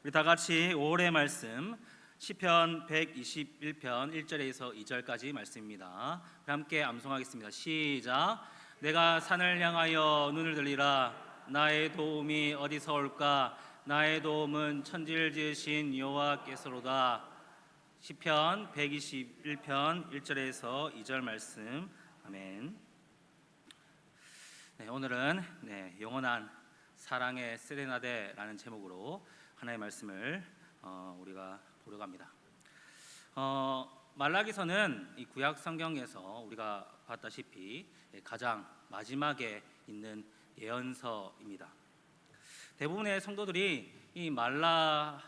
우리 다 같이 5월의 말씀 시편 121편 1절에서 2절까지 말씀입니다. 함께 암송하겠습니다. 시작. 내가 산을 향하여 눈을 들리라. 나의 도움이 어디서 올까? 나의 도움은 천지를 지으신 여호와께서로다. 시편 121편 1절에서 2절 말씀. 아멘. 오늘은 영원한 사랑의 세레나데라는 제목으로 하나의 말씀을 우리가 보려고 합니다. 말라기서는 이 구약 성경에서 우리가 봤다시피 가장 마지막에 있는 예언서입니다. 대부분의 성도들이 이 말라기서와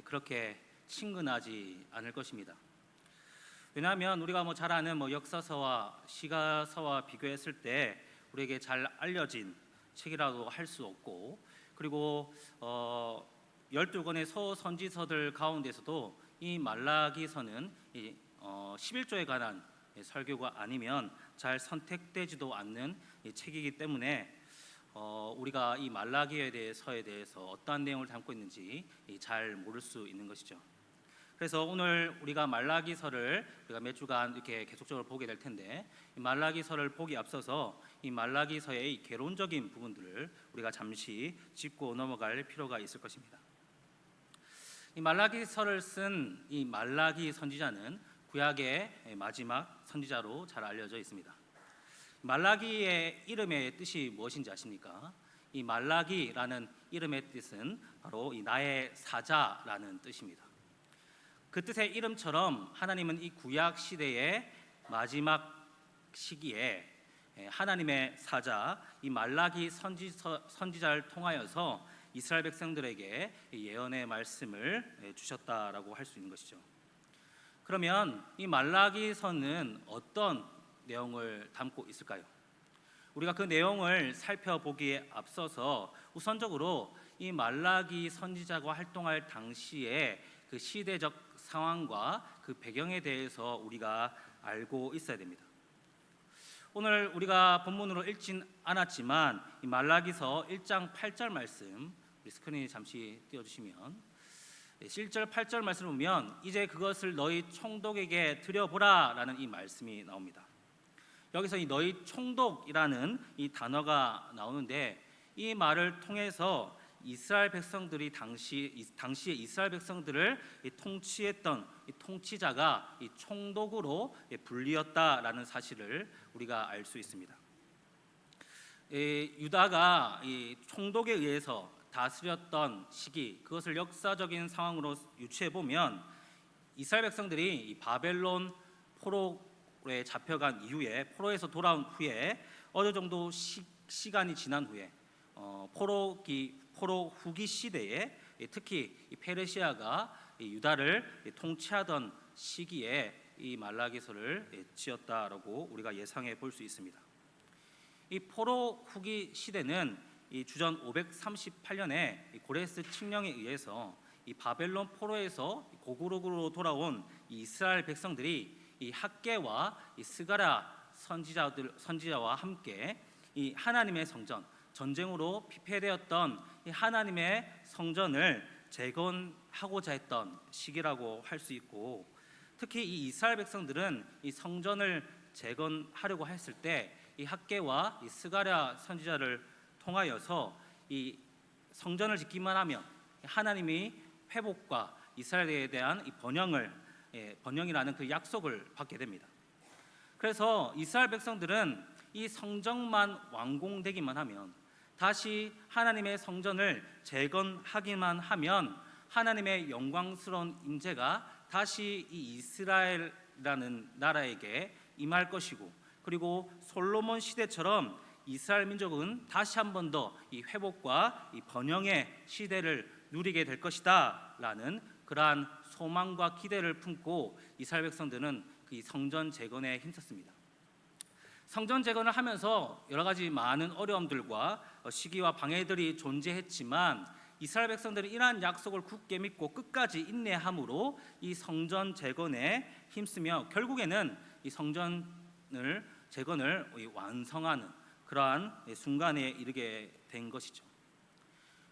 그렇게 친근하지 않을 것입니다. 왜냐하면 우리가 잘 아는 역사서와 시가서와 비교했을 때 우리에게 잘 알려진 책이라고 할 수 없고, 그리고 12권의 서선지서들 가운데서도 이 말라기서는 11조에 관한 설교가 아니면 잘 선택되지도 않는 책이기 때문에 우리가 이 말라기에 대해서 어떠한 내용을 담고 있는지 잘 모를 수 있는 것이죠. 그래서 오늘 우리가 말라기서를 우리가 몇 주간 이렇게 계속적으로 보게 될 텐데, 이 말라기서를 보기 앞서서 이 말라기서의 이 개론적인 부분들을 우리가 잠시 짚고 넘어갈 필요가 있을 것입니다. 이 말라기서를 쓴 이 말라기 선지자는 구약의 마지막 선지자로 잘 알려져 있습니다. 말라기의 이름의 뜻이 무엇인지 아십니까? 이 말라기라는 이름의 뜻은 바로 이 나의 사자라는 뜻입니다. 그 뜻의 이름처럼 하나님은 이 구약 시대의 마지막 시기에 하나님의 사자 이 말라기 선지자를 통하여서 이스라엘 백성들에게 예언의 말씀을 주셨다라고 할 수 있는 것이죠. 그러면 이 말라기서는 어떤 내용을 담고 있을까요? 우리가 그 내용을 살펴보기에 앞서서 우선적으로 이 말라기 선지자가 활동할 당시에 그 시대적 상황과 그 배경에 대해서 우리가 알고 있어야 됩니다. 오늘 우리가 본문으로 읽진 않았지만 이 말라기서 1장 8절 말씀, 우리 스크린에 잠시 띄워주시면 1절 8절 말씀을 보면 이제 그것을 너희 총독에게 드려보라 라는 이 말씀이 나옵니다. 여기서 이 너희 총독이라는 이 단어가 나오는데, 이 말을 통해서 이스라엘 백성들이 당시에 이스라엘 백성들을 통치했던 이 통치자가 이 총독으로 불리었다라는 사실을 우리가 알 수 있습니다. 유다가 이 총독에 의해서 다스렸던 시기, 그것을 역사적인 상황으로 유추해 보면 이스라엘 백성들이 이 바벨론 포로에 잡혀간 이후에, 포로에서 돌아온 후에 어느 정도 시간이 지난 후에 포로 후기 시대에 특히 이 페르시아가 유다를 통치하던 시기에 이 말라기서를 지었다라고 우리가 예상해 볼 수 있습니다. 이 포로 후기 시대는 이 주전 538년에 고레스 칙령에 의해서 이 바벨론 포로에서 고국으로 돌아온 이 이스라엘 백성들이 이 학개와 이 스가랴 선지자와 함께 이 하나님의 성전, 전쟁으로 피폐되었던 이 하나님의 성전을 재건하고자 했던 시기라고 할 수 있고, 특히 이 이스라엘 백성들은 이 성전을 재건하려고 했을 때 이 학개와 이 스가랴 선지자를 통하여서 이 성전을 짓기만 하면 하나님이 회복과 이스라엘에 대한 이 번영이라는 그 약속을 받게 됩니다. 그래서 이스라엘 백성들은 이 성전만 완공되기만 하면, 다시 하나님의 성전을 재건하기만 하면 하나님의 영광스러운 임재가 다시 이 이스라엘이라는 나라에게 임할 것이고, 그리고 솔로몬 시대처럼 이스라엘 민족은 다시 한 번 더 이 회복과 이 번영의 시대를 누리게 될 것이다라는 그러한 소망과 기대를 품고 이스라엘 백성들은 그 성전 재건에 힘썼습니다. 성전 재건을 하면서 여러 가지 많은 어려움들과 시기와 방해들이 존재했지만 이스라엘 백성들이 이러한 약속을 굳게 믿고 끝까지 인내함으로 이 성전 재건에 힘쓰며 결국에는 이 성전을 재건을 완성하는 그러한 순간에 이르게 된 것이죠.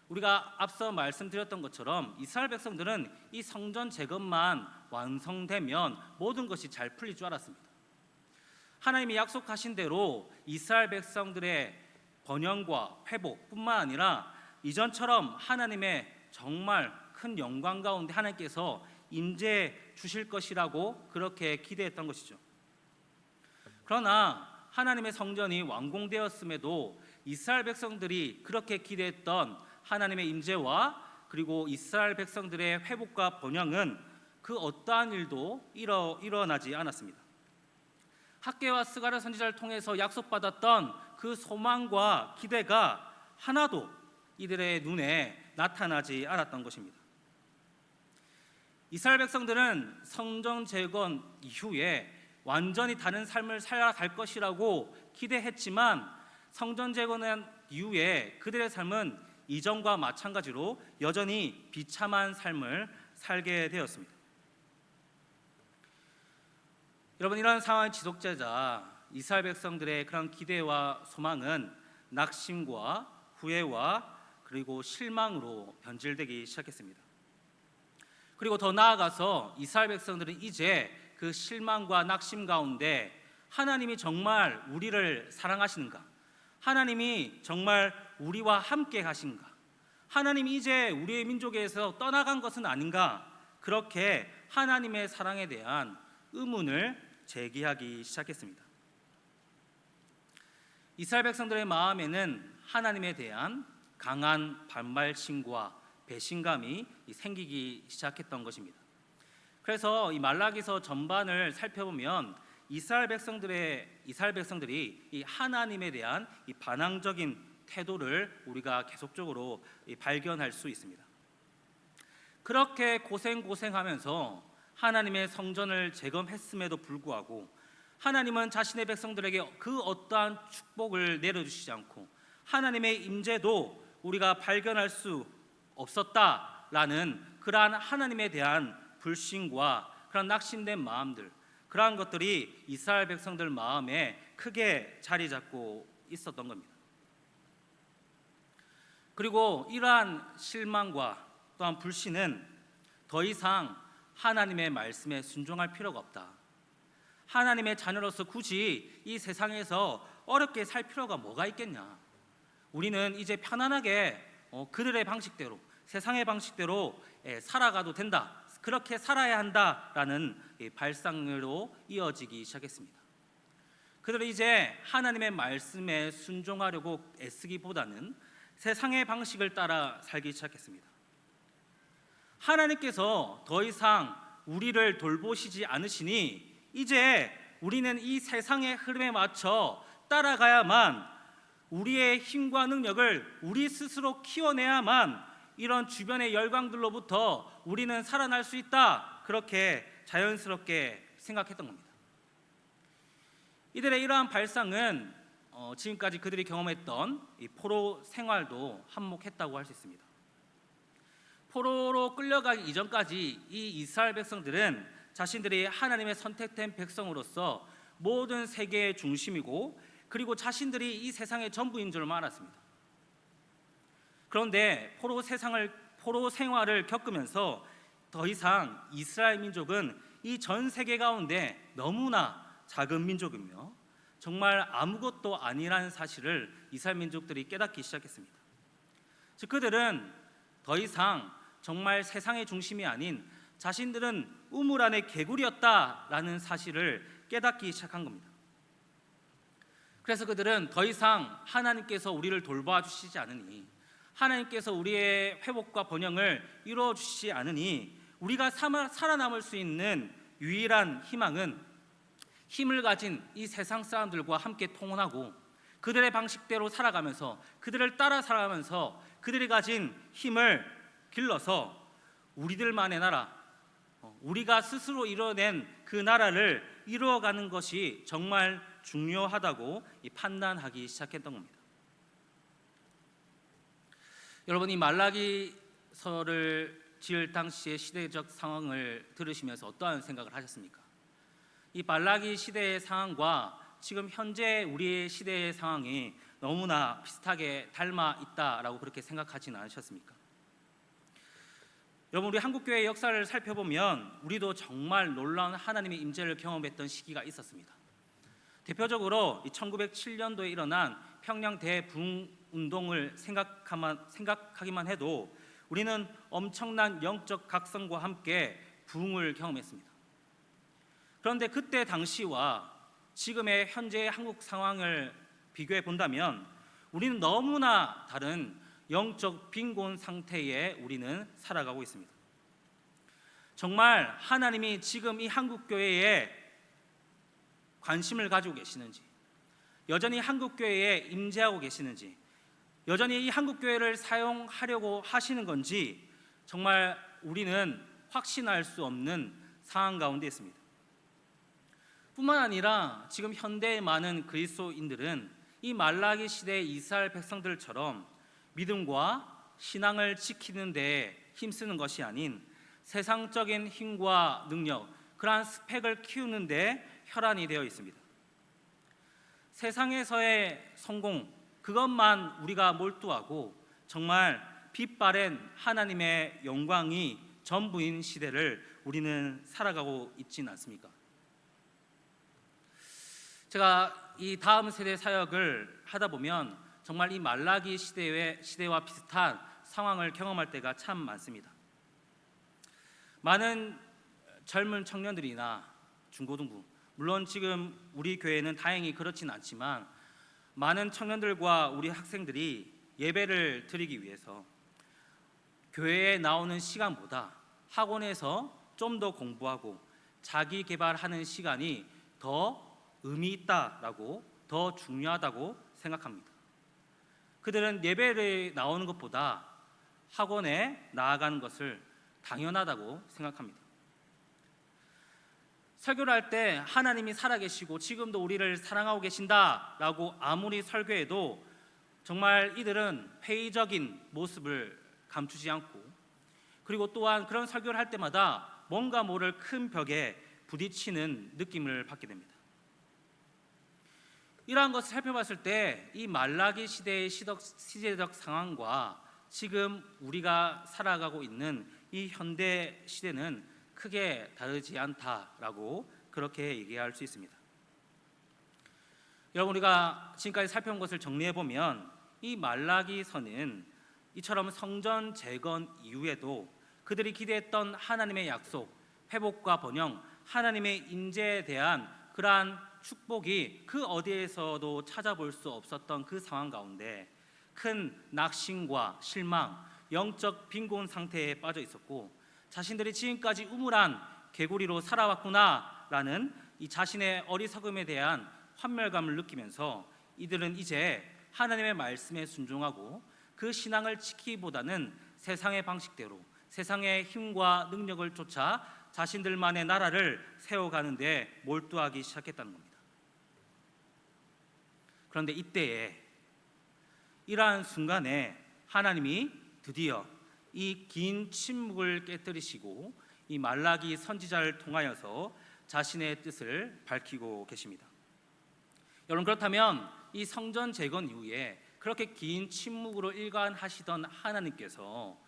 우리가 앞서 말씀드렸던 것처럼 이스라엘 백성들은 이 성전 재건만 완성되면 모든 것이 잘 풀릴 줄 알았습니다. 하나님이 약속하신 대로 이스라엘 백성들의 번영과 회복뿐만 아니라 이전처럼 하나님의 정말 큰 영광 가운데 하나님께서 임재해 주실 것이라고 그렇게 기대했던 것이죠. 그러나 하나님의 성전이 완공되었음에도 이스라엘 백성들이 그렇게 기대했던 하나님의 임재와 그리고 이스라엘 백성들의 회복과 번영은 그 어떠한 일도 일어나지 않았습니다. 학개와 스가랴 선지자를 통해서 약속받았던 그 소망과 기대가 하나도 이들의 눈에 나타나지 않았던 것입니다. 이스라엘 백성들은 성전 재건 이후에 완전히 다른 삶을 살아갈 것이라고 기대했지만 성전 재건한 이후에 그들의 삶은 이전과 마찬가지로 여전히 비참한 삶을 살게 되었습니다. 여러분, 이러한 상황의 지속되자 이스라엘 백성들의 그런 기대와 소망은 낙심과 후회와 그리고 실망으로 변질되기 시작했습니다. 그리고 더 나아가서 이스라엘 백성들은 이제 그 실망과 낙심 가운데 하나님이 정말 우리를 사랑하시는가? 하나님이 정말 우리와 함께 하신가? 하나님이 이제 우리의 민족에서 떠나간 것은 아닌가? 그렇게 하나님의 사랑에 대한 의문을 제기하기 시작했습니다. 이스라엘 백성들의 마음에는 하나님에 대한 강한 반발심과 배신감이 생기기 시작했던 것입니다. 그래서 이 말라기서 전반을 살펴보면 이스라엘 백성들이 이 하나님에 대한 이 반항적인 태도를 우리가 계속적으로 발견할 수 있습니다. 그렇게 고생하면서 하나님의 성전을 재건했음에도 불구하고 하나님은 자신의 백성들에게 그 어떠한 축복을 내려주시지 않고 하나님의 임재도 우리가 발견할 수 없었다라는 그러한 하나님에 대한 불신과 그런 낙심된 마음들, 그러한 것들이 이스라엘 백성들 마음에 크게 자리 잡고 있었던 겁니다. 그리고 이러한 실망과 또한 불신은 더 이상 하나님의 말씀에 순종할 필요가 없다. 하나님의 자녀로서 굳이 이 세상에서 어렵게 살 필요가 뭐가 있겠냐. 우리는 이제 편안하게 그들의 방식대로, 세상의 방식대로 살아가도 된다. 그렇게 살아야 한다라는 발상으로 이어지기 시작했습니다. 그들은 이제 하나님의 말씀에 순종하려고 애쓰기보다는 세상의 방식을 따라 살기 시작했습니다. 하나님께서 더 이상 우리를 돌보시지 않으시니 이제 우리는 이 세상의 흐름에 맞춰 따라가야만, 우리의 힘과 능력을 우리 스스로 키워내야만 이런 주변의 열광들로부터 우리는 살아날 수 있다, 그렇게 자연스럽게 생각했던 겁니다. 이들의 이러한 발상은 지금까지 그들이 경험했던 이 포로 생활도 한몫했다고 할 수 있습니다. 포로로 끌려가기 이전까지 이 이스라엘 백성들은 자신들이 하나님의 선택된 백성으로서 모든 세계의 중심이고 그리고 자신들이 이 세상의 전부인 줄 알았습니다. 그런데 포로 생활을 겪으면서 더 이상 이스라엘 민족은 이 전 세계 가운데 너무나 작은 민족이며 정말 아무것도 아니라는 사실을 이스라엘 민족들이 깨닫기 시작했습니다. 즉 그들은 더 이상 정말 세상의 중심이 아닌 자신들은 우물 안의 개구리였다라는 사실을 깨닫기 시작한 겁니다. 그래서 그들은 더 이상 하나님께서 우리를 돌봐주시지 않으니, 하나님께서 우리의 회복과 번영을 이루어 주시지 않으니 우리가 살아남을 수 있는 유일한 희망은 힘을 가진 이 세상 사람들과 함께 통혼하고 그들의 방식대로 살아가면서 그들을 따라 살아가면서 그들이 가진 힘을 길러서 우리들만의 나라, 우리가 스스로 이뤄낸 그 나라를 이루어가는 것이 정말 중요하다고 판단하기 시작했던 겁니다. 여러분, 이 말라기서를 지을 당시의 시대적 상황을 들으시면서 어떠한 생각을 하셨습니까? 이 말라기 시대의 상황과 지금 현재 우리의 시대의 상황이 너무나 비슷하게 닮아 있다라고 그렇게 생각하지는 않으셨습니까? 여러분, 우리 한국교회의 역사를 살펴보면 우리도 정말 놀라운 하나님의 임재를 경험했던 시기가 있었습니다. 대표적으로 1907년도에 일어난 평양 대부흥운동을 생각하기만 해도 우리는 엄청난 영적 각성과 함께 부흥을 경험했습니다. 그런데 그때 당시와 지금의 현재의 한국 상황을 비교해 본다면 우리는 너무나 다른 영적 빈곤 상태에 우리는 살아가고 있습니다. 정말 하나님이 지금 이 한국교회에 관심을 가지고 계시는지, 여전히 한국교회에 임재하고 계시는지, 여전히 이 한국교회를 사용하려고 하시는 건지 정말 우리는 확신할 수 없는 상황 가운데 있습니다. 뿐만 아니라 지금 현대의 많은 그리스도인들은 이 말라기 시대의 이스라엘 백성들처럼 믿음과 신앙을 지키는 데 힘쓰는 것이 아닌 세상적인 힘과 능력, 그러한 스펙을 키우는 데 혈안이 되어 있습니다. 세상에서의 성공, 그것만 우리가 몰두하고 정말 빛바랜 하나님의 영광이 전부인 시대를 우리는 살아가고 있지는 않습니까? 제가 이 다음 세대 사역을 하다 보면 정말 이 말라기 시대와 비슷한 상황을 경험할 때가 참 많습니다. 많은 젊은 청년들이나 중고등부, 물론 지금 우리 교회는 다행히 그렇진 않지만 많은 청년들과 우리 학생들이 예배를 드리기 위해서 교회에 나오는 시간보다 학원에서 좀 더 공부하고 자기 개발하는 시간이 더 의미 있다라고, 더 중요하다고 생각합니다. 그들은 예배를 나오는 것보다 학원에 나아가는 것을 당연하다고 생각합니다. 설교를 할 때 하나님이 살아계시고 지금도 우리를 사랑하고 계신다라고 아무리 설교해도 정말 이들은 회의적인 모습을 감추지 않고, 그리고 또한 그런 설교를 할 때마다 뭔가 모를 큰 벽에 부딪히는 느낌을 받게 됩니다. 이러한 것을 살펴봤을 때 이 말라기 시대의 시대적 상황과 지금 우리가 살아가고 있는 이 현대 시대는 크게 다르지 않다라고 그렇게 얘기할 수 있습니다. 여러분, 우리가 지금까지 살펴본 것을 정리해 보면 이 말라기서는 이처럼 성전 재건 이후에도 그들이 기대했던 하나님의 약속, 회복과 번영, 하나님의 임재에 대한 그러한 축복이 그 어디에서도 찾아볼 수 없었던 그 상황 가운데 큰 낙심과 실망, 영적 빈곤 상태에 빠져 있었고, 자신들이 지금까지 우물한 개구리로 살아왔구나라는 이 자신의 어리석음에 대한 환멸감을 느끼면서 이들은 이제 하나님의 말씀에 순종하고 그 신앙을 지키기보다는 세상의 방식대로 세상의 힘과 능력을 쫓아 자신들만의 나라를 세워가는 데 몰두하기 시작했다는 겁니다. 그런데 이때에 이러한 순간에 하나님이 드디어 이 긴 침묵을 깨뜨리시고 이 말라기 선지자를 통하여서 자신의 뜻을 밝히고 계십니다. 여러분, 그렇다면 이 성전 재건 이후에 그렇게 긴 침묵으로 일관하시던 하나님께서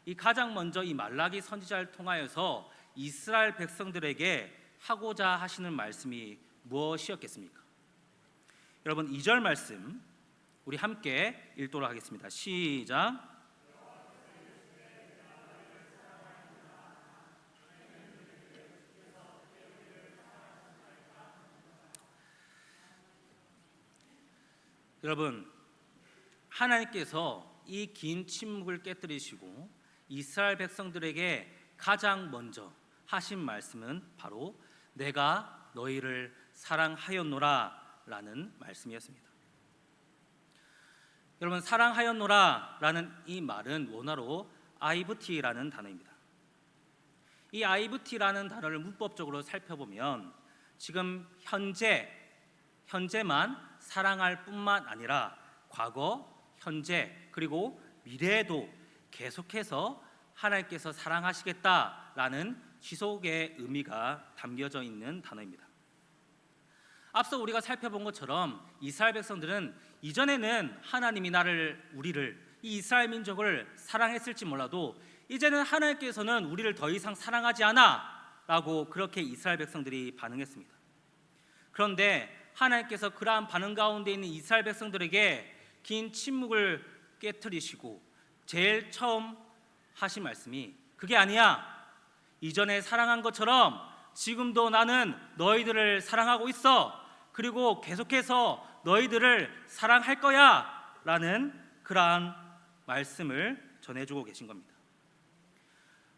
이 가장 먼저 이 말라기 선지자를 통하여서 이스라엘 백성들에게 하고자 하시는 말씀이 무엇이었겠습니까? 여러분, 2절 말씀 우리 함께 읽도록 하겠습니다. 시작. 여러분, 하나님께서 이 긴 침묵을 깨뜨리시고 이스라엘 백성들에게 가장 먼저 하신 말씀은 바로 내가 너희를 사랑하였노라 라는 말씀이었습니다. 여러분, 사랑하였노라 라는 이 말은 원어로 아이브티라는 단어입니다. 이 아이브티라는 단어를 문법적으로 살펴보면 지금 현재만 사랑할 뿐만 아니라 과거, 현재, 그리고 미래에도 계속해서 하나님께서 사랑하시겠다라는 지속의 의미가 담겨져 있는 단어입니다. 앞서 우리가 살펴본 것처럼 이스라엘 백성들은 이전에는 하나님이 우리를 이 이스라엘 민족을 사랑했을지 몰라도 이제는 하나님께서는 우리를 더 이상 사랑하지 않아 라고 그렇게 이스라엘 백성들이 반응했습니다. 그런데 하나님께서 그러한 반응 가운데 있는 이스라엘 백성들에게 긴 침묵을 깨뜨리시고 제일 처음 하신 말씀이 그게 아니야. 이전에 사랑한 것처럼 지금도 나는 너희들을 사랑하고 있어. 그리고 계속해서 너희들을 사랑할 거야 라는 그러한 말씀을 전해주고 계신 겁니다.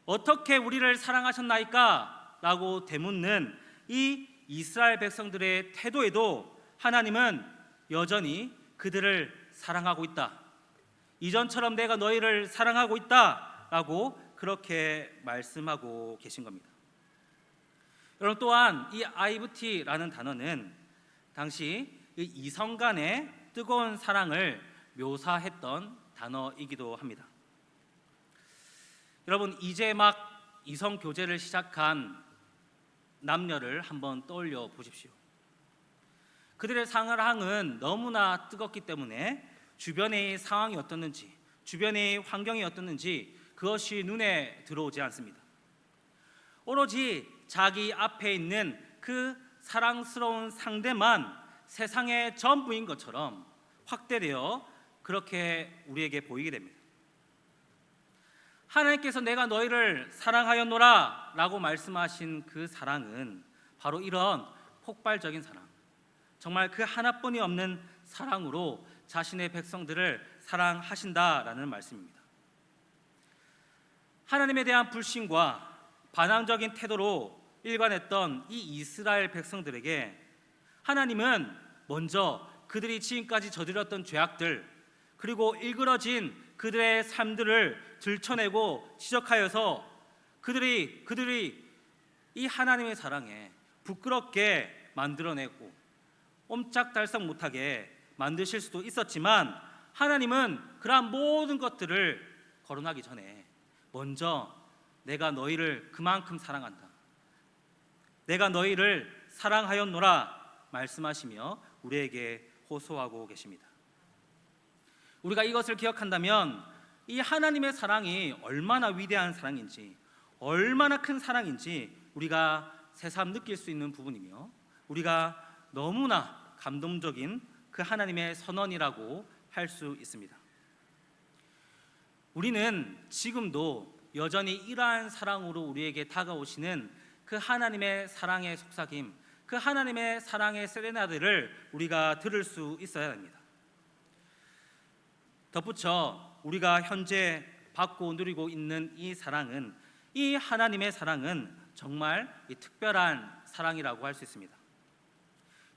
어떻게 우리를 사랑하셨나이까? 라고 되묻는 이 이스라엘 백성들의 태도에도 하나님은 여전히 그들을 사랑하고 있다. 이전처럼 내가 너희를 사랑하고 있다 라고 그렇게 말씀하고 계신 겁니다. 여러분, 또한 이 아이브티라는 단어는 당시 이성 간의 뜨거운 사랑을 묘사했던 단어이기도 합니다. 여러분, 이제 막 이성 교제를 시작한 남녀를 한번 떠올려 보십시오. 그들의 사랑은 너무나 뜨겁기 때문에 주변의 상황이 어떻는지, 주변의 환경이 어떻는지 그것이 눈에 들어오지 않습니다. 오로지 자기 앞에 있는 그 사랑스러운 상대만 세상의 전부인 것처럼 확대되어 그렇게 우리에게 보이게 됩니다. 하나님께서 내가 너희를 사랑하였노라 라고 말씀하신 그 사랑은 바로 이런 폭발적인 사랑, 정말 그 하나뿐이 없는 사랑으로 자신의 백성들을 사랑하신다라는 말씀입니다. 하나님에 대한 불신과 반항적인 태도로 일관했던 이 이스라엘 백성들에게 하나님은 먼저 그들이 지금까지 저질렀던 죄악들, 그리고 일그러진 그들의 삶들을 들춰내고 지적하여서 그들이 이 하나님의 사랑에 부끄럽게 만들어내고 옴짝달싹 못하게 만드실 수도 있었지만, 하나님은 그러한 모든 것들을 거론하기 전에 먼저 내가 너희를 그만큼 사랑한다, 내가 너희를 사랑하였노라 말씀하시며 우리에게 호소하고 계십니다. 우리가 이것을 기억한다면 이 하나님의 사랑이 얼마나 위대한 사랑인지, 얼마나 큰 사랑인지 우리가 새삼 느낄 수 있는 부분이며, 우리가 너무나 감동적인 그 하나님의 선언이라고 할 수 있습니다. 우리는 지금도 여전히 이러한 사랑으로 우리에게 다가오시는 그 하나님의 사랑의 속삭임, 그 하나님의 사랑의 세레나데를 우리가 들을 수 있어야 합니다. 덧붙여 우리가 현재 받고 누리고 있는 이 사랑은, 이 하나님의 사랑은 정말 특별한 사랑이라고 할 수 있습니다.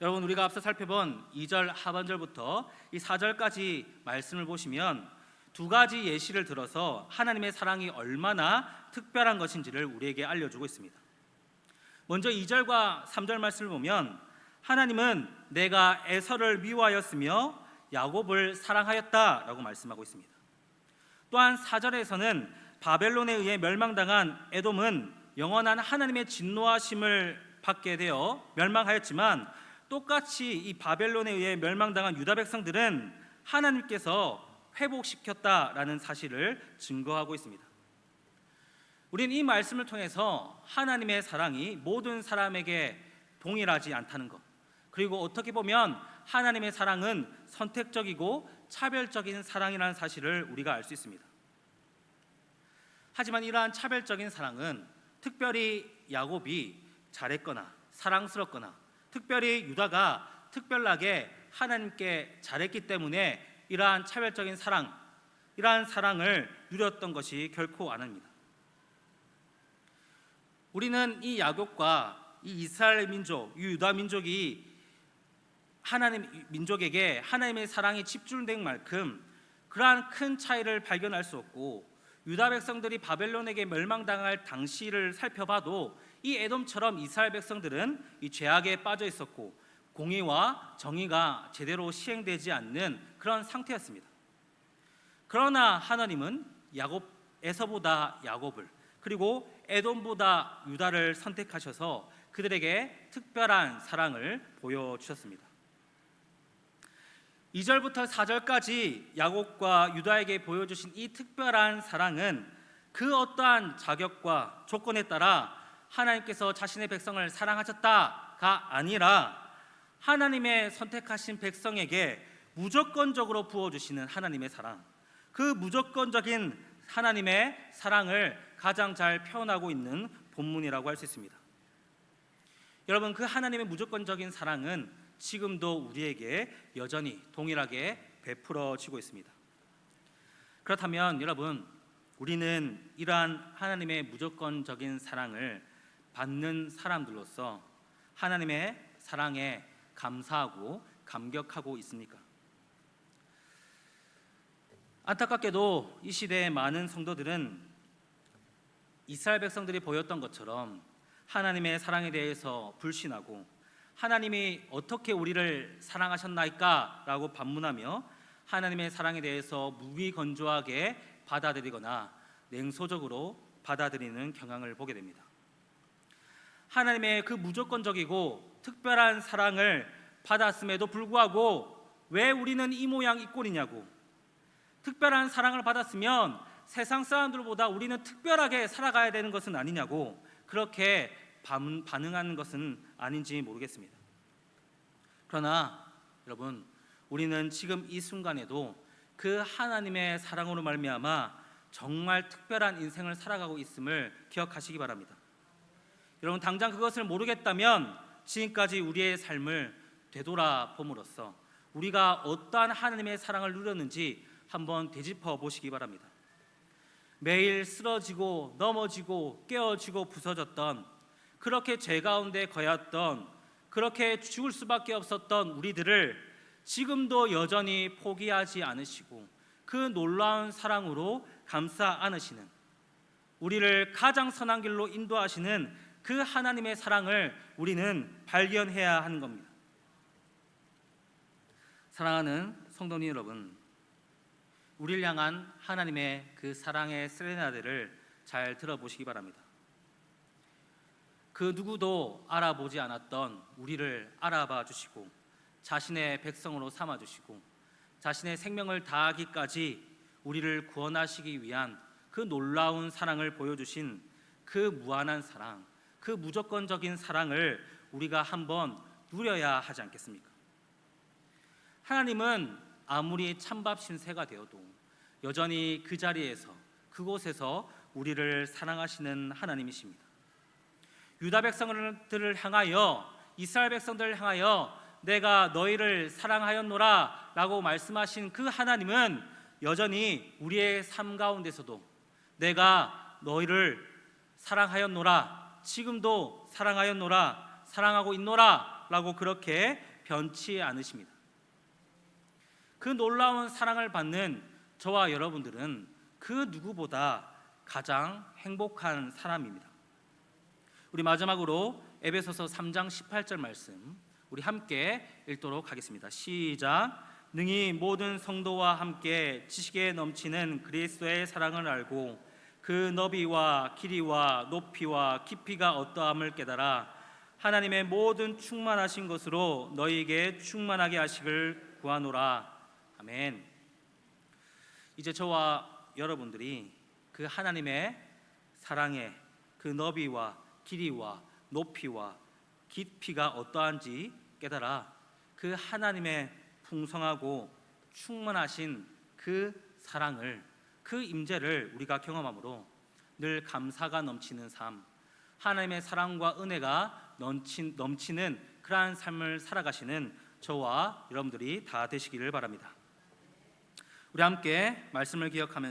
여러분, 우리가 앞서 살펴본 2절 하반절부터 이 4절까지 말씀을 보시면 두 가지 예시를 들어서 하나님의 사랑이 얼마나 특별한 것인지를 우리에게 알려주고 있습니다. 먼저 2절과 3절 말씀을 보면 하나님은 내가 에서를 미워하였으며 야곱을 사랑하였다라고 말씀하고 있습니다. 또한 4절에서는 바벨론에 의해 멸망당한 에돔은 영원한 하나님의 진노하심을 받게 되어 멸망하였지만, 똑같이 이 바벨론에 의해 멸망당한 유다 백성들은 하나님께서 회복시켰다라는 사실을 증거하고 있습니다. 우리는 이 말씀을 통해서 하나님의 사랑이 모든 사람에게 동일하지 않다는 것, 그리고 어떻게 보면 하나님의 사랑은 선택적이고 차별적인 사랑이라는 사실을 우리가 알 수 있습니다. 하지만 이러한 차별적인 사랑은 특별히 야곱이 잘했거나 사랑스럽거나 특별히 유다가 특별하게 하나님께 잘했기 때문에 이러한 차별적인 사랑, 이러한 사랑을 누렸던 것이 결코 아닙니다. 우리는 이 야곱과 이 이스라엘 민족, 이 유다 민족이 하나님 민족에게 하나님의 사랑이 집중된 만큼 그러한 큰 차이를 발견할 수 없고, 유다 백성들이 바벨론에게 멸망당할 당시를 살펴봐도 이 에돔처럼 이스라엘 백성들은 이 죄악에 빠져 있었고 공의와 정의가 제대로 시행되지 않는 그런 상태였습니다. 그러나 하나님은 에서보다 야곱을, 그리고 에돔보다 유다를 선택하셔서 그들에게 특별한 사랑을 보여주셨습니다. 2절부터 4절까지 야곱과 유다에게 보여주신 이 특별한 사랑은 그 어떠한 자격과 조건에 따라 하나님께서 자신의 백성을 사랑하셨다가 아니라 하나님의 선택하신 백성에게 무조건적으로 부어주시는 하나님의 사랑, 그 무조건적인 하나님의 사랑을 가장 잘 표현하고 있는 본문이라고 할 수 있습니다. 여러분, 그 하나님의 무조건적인 사랑은 지금도 우리에게 여전히 동일하게 베풀어지고 있습니다. 그렇다면 여러분, 우리는 이러한 하나님의 무조건적인 사랑을 받는 사람들로서 하나님의 사랑에 감사하고 감격하고 있습니까? 안타깝게도 이 시대의 많은 성도들은 이스라엘 백성들이 보였던 것처럼 하나님의 사랑에 대해서 불신하고 하나님이 어떻게 우리를 사랑하셨나이까? 라고 반문하며 하나님의 사랑에 대해서 무기건조하게 받아들이거나 냉소적으로 받아들이는 경향을 보게 됩니다. 하나님의 그 무조건적이고 특별한 사랑을 받았음에도 불구하고 왜 우리는 이 모양 이 꼴이냐고, 특별한 사랑을 받았으면 세상 사람들보다 우리는 특별하게 살아가야 되는 것은 아니냐고 그렇게 반응하는 것은 아닌지 모르겠습니다. 그러나 여러분, 우리는 지금 이 순간에도 그 하나님의 사랑으로 말미암아 정말 특별한 인생을 살아가고 있음을 기억하시기 바랍니다. 여러분, 당장 그것을 모르겠다면 지금까지 우리의 삶을 되돌아봄으로써 우리가 어떠한 하나님의 사랑을 누렸는지 한번 되짚어 보시기 바랍니다. 매일 쓰러지고 넘어지고 깨어지고 부서졌던, 그렇게 죄 가운데 거였던, 그렇게 죽을 수밖에 없었던 우리들을 지금도 여전히 포기하지 않으시고 그 놀라운 사랑으로 감싸 안으시는, 우리를 가장 선한 길로 인도하시는 그 하나님의 사랑을 우리는 발견해야 하는 겁니다. 사랑하는 성도님 여러분, 우리를 향한 하나님의 그 사랑의 세레나데를 잘 들어보시기 바랍니다. 그 누구도 알아보지 않았던 우리를 알아봐 주시고 자신의 백성으로 삼아 주시고 자신의 생명을 다하기까지 우리를 구원하시기 위한 그 놀라운 사랑을 보여주신 그 무한한 사랑, 그 무조건적인 사랑을 우리가 한번 누려야 하지 않겠습니까? 하나님은 아무리 찬밥 신세가 되어도 여전히 그 자리에서, 그곳에서 우리를 사랑하시는 하나님이십니다. 유다 백성들을 향하여, 이스라엘 백성들을 향하여 내가 너희를 사랑하였노라 라고 말씀하신 그 하나님은 여전히 우리의 삶 가운데서도 내가 너희를 사랑하였노라, 지금도 사랑하였노라, 사랑하고 있노라 라고 그렇게 변치 않으십니다. 그 놀라운 사랑을 받는 저와 여러분들은 그 누구보다 가장 행복한 사람입니다. 우리 마지막으로 에베소서 3장 18절 말씀 우리 함께 읽도록 하겠습니다. 시작. 능히 모든 성도와 함께 지식에 넘치는 그리스도의 사랑을 알고 그 너비와 길이와 높이와 깊이가 어떠함을 깨달아 하나님의 모든 충만하신 것으로 너희에게 충만하게 하시길 구하노라. 아멘. 이제 저와 여러분들이 그 하나님의 사랑의 그 너비와 길이와 높이와 깊이가 어떠한지 깨달아 그 하나님의 풍성하고 충만하신 그 사랑을, 그 임재를 우리가 경험함으로 늘 감사가 넘치는 삶, 하나님의 사랑과 은혜가 넘치는 그러한 삶을 살아가시는 저와 여러분들이 다 되시기를 바랍니다. 우리 함께 말씀을 기억하면서